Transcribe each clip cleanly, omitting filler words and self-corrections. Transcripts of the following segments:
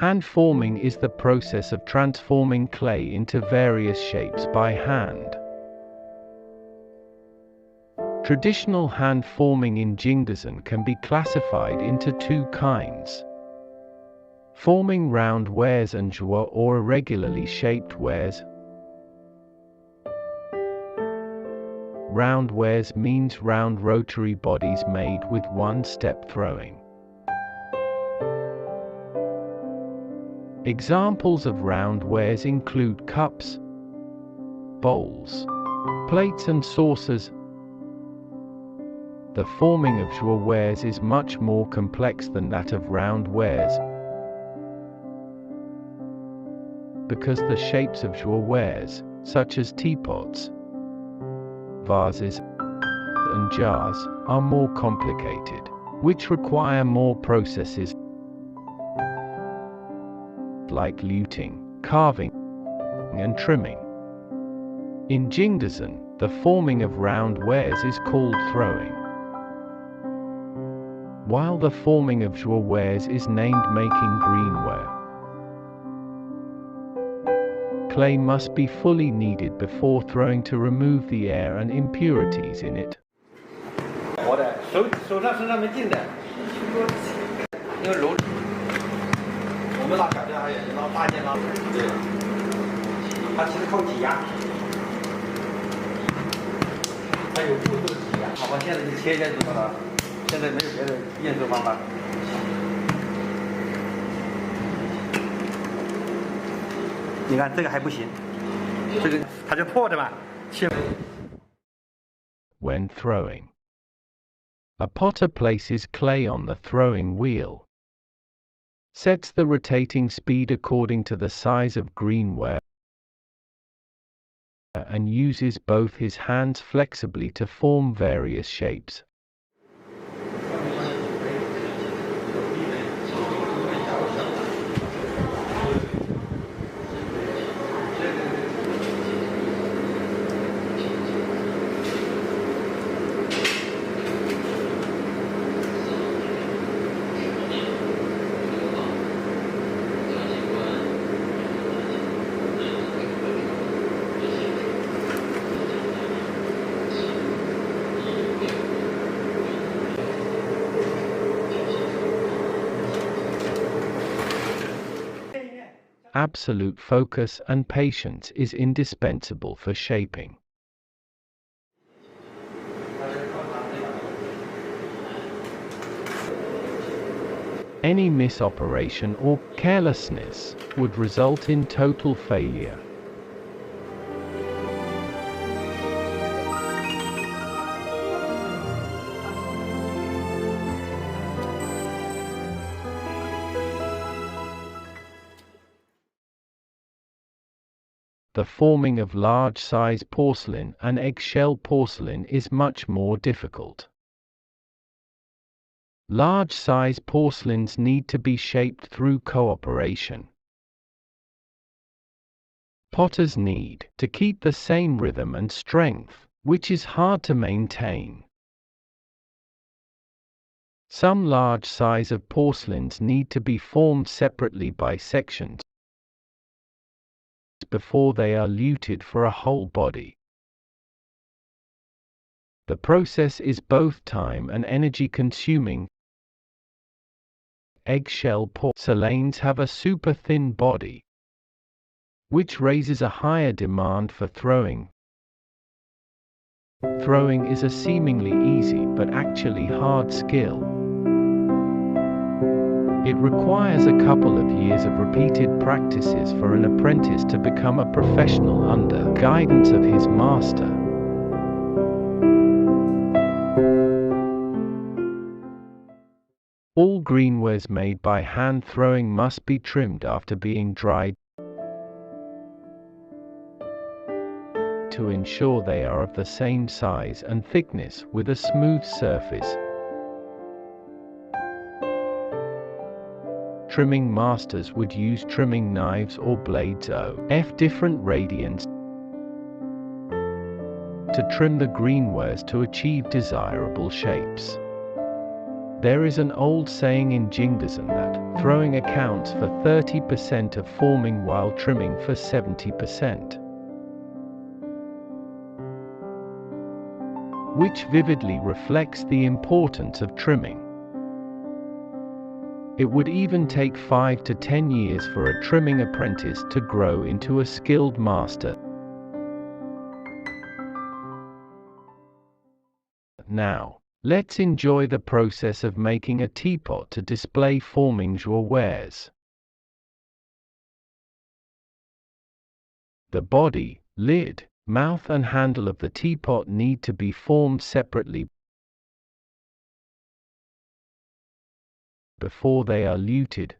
Hand forming is the process of transforming clay into various shapes by hand. Traditional hand forming in Jingdezhen can be classified into two kinds: forming round wares and zhuo, or irregularly shaped wares. Round wares means round rotary bodies made with one-step throwing. Examples of round wares include cups, bowls, plates and saucers. The forming of zhuo wares is much more complex than that of round wares, because the shapes of zhuo wares, such as teapots, vases, and jars, are more complicated, which require more processes like luting, carving, and trimming. In Jingdezhen, the forming of round wares is called throwing, while the forming of zhuo wares is named making greenware. Clay must be fully kneaded before throwing to remove the air and impurities in it. 活的，手上身上没劲的，因为揉。我们拉小件还有拉大件拉，对，它其实靠挤压，它有步骤挤压。好吧，现在就切一下就知道了，现在没有别的验收方法。你看这个还不行，这个它就破的嘛，切。When throwing, a potter places clay on the throwing wheel, sets the rotating speed according to the size of greenware, and uses both his hands flexibly to form various shapes. Absolute focus and patience is indispensable for shaping. Any misoperation or carelessness would result in total failure. The forming of large-size porcelain and eggshell porcelain is much more difficult. Large-size porcelains need to be shaped through cooperation. Potters need to keep the same rhythm and strength, which is hard to maintain. Some large size of porcelains need to be formed separately by sections before they are luted for a whole body. The process is both time and energy consuming. Eggshell porcelains have a super thin body, which raises a higher demand for throwing. Throwing is a seemingly easy but actually hard skill. It requires a couple of years of repeated practices for an apprentice to become a professional under guidance of his master. All greenwares made by hand throwing must be trimmed after being dried to ensure they are of the same size and thickness with a smooth surface. Trimming masters would use trimming knives or blades of different radians to trim the greenwares to achieve desirable shapes. There is an old saying in Jingdezhen that throwing accounts for 30% of forming while trimming for 70%, which vividly reflects the importance of trimming. It would even take 5 to 10 years for a trimming apprentice to grow into a skilled master. Now, let's enjoy the process of making a teapot to display forming zhuo wares. The body, lid, mouth and handle of the teapot need to be formed separately before they are luted.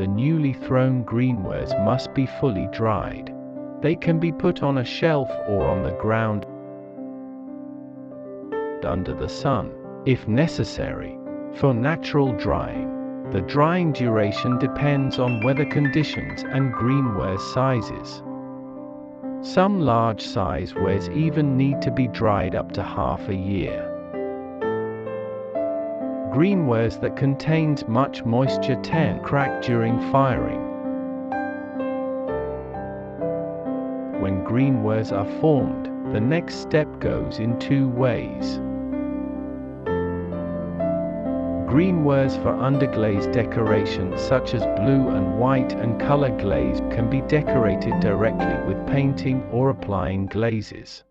the newly thrown greenwares must be fully dried. They can be put on a shelf or on the ground under the sun, if necessary. For natural drying, the drying duration depends on weather conditions and greenware sizes. Some large size wares even need to be dried up to half a year. Greenwares that contains much moisture tend to crack during firing. When greenwares are formed, the next step goes in two ways. Greenwares for underglaze decoration such as blue and white and color glaze can be decorated directly with painting or applying glazes.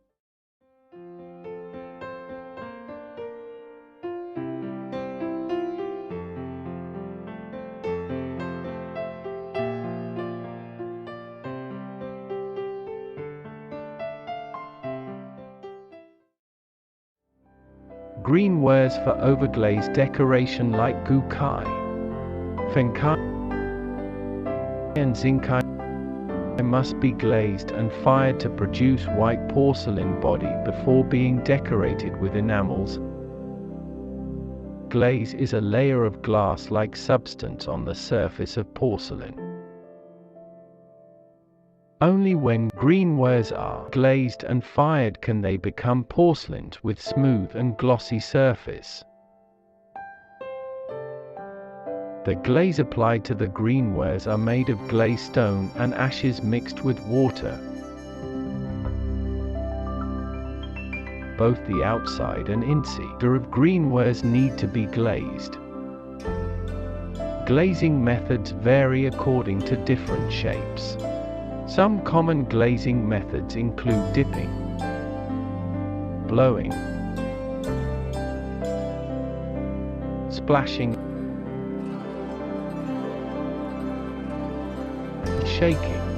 Greenwares for overglaze decoration like gukai, fengkai and xingkai must be glazed and fired to produce white porcelain body before being decorated with enamels. Glaze is a layer of glass-like substance on the surface of porcelain. Only when greenwares are glazed and fired can they become porcelain with smooth and glossy surface. The glaze applied to the greenwares are made of glaze stone and ashes mixed with water. Both the outside and inside of greenwares need to be glazed. Glazing methods vary according to different shapes. Some common glazing methods include dipping, blowing, splashing, shaking.